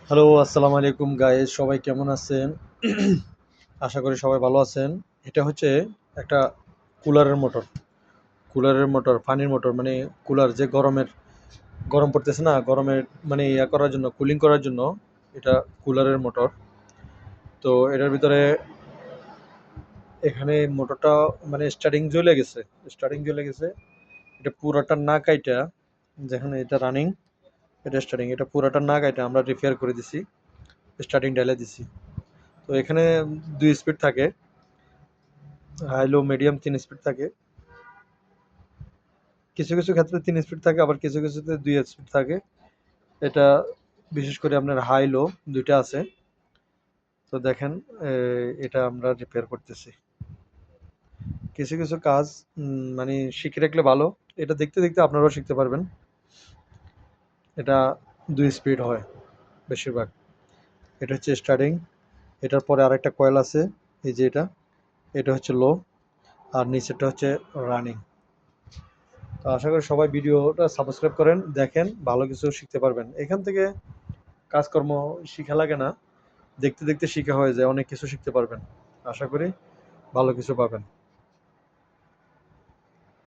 Hello, আসসালামু আলাইকুম guys, সবাই কেমন আছেন? আশা করি সবাই ভালো আছেন। এটা হচ্ছে একটা কুলারের মোটর। কুলারের মোটর, পানির মোটর, মানে কুলার যে গরম পড়তেছে না, গরমের মানে করার জন্য, কুলিং করার জন্য এটা কুলারের মোটর। তো এটার ভিতরে এখানে মোটরটা মানে স্টার্টিং জ্বলে গেছে। এটা পুরাটা না কাইটা, যেখানে এটা রানিং, এটা স্টার্টিং, এটা পুরাটা না কাইটা আমরা রিপেয়ার করে দিছি, স্টার্টিং ঢেলে দিছি। তো এখানে 2 স্পিড থাকে, হাই লো মিডিয়াম 3 স্পিড থাকে। কিছু কিছু ক্ষেত্রে 3 স্পিড থাকে, আবার কিছু কিছুতে 2 স্পিড থাকে। এটা বিশেষ করে আপনার হাই লো দুইটা আছে। তো দেখেন, এটা আমরা রিপেয়ার করতেছি। কিছু কিছু কাজ মানে শিখে রাখলে ভালো। এটা দেখতে দেখতে আপনারাও শিখতে পারবেন। এটা 2 স্পিড হয় বেশিরভাগ। এটা হচ্ছে স্টার্টিং, এটার পরে আরেকটা কয়েল আছে, এই যে এটা, এটা হচ্ছে লো, আর নিচেরটা হচ্ছে রানিং। তো আশা করি সবাই ভিডিওটা সাবস্ক্রাইব করেন, দেখেন, ভালো কিছু শিখতে পারবেন এখান থেকে। কাজকর্ম শিখা লাগে না, দেখতে দেখতে শিখা হয়ে যায়, অনেক কিছু শিখতে পারবেন। আশা করি ভালো কিছু পাবেন।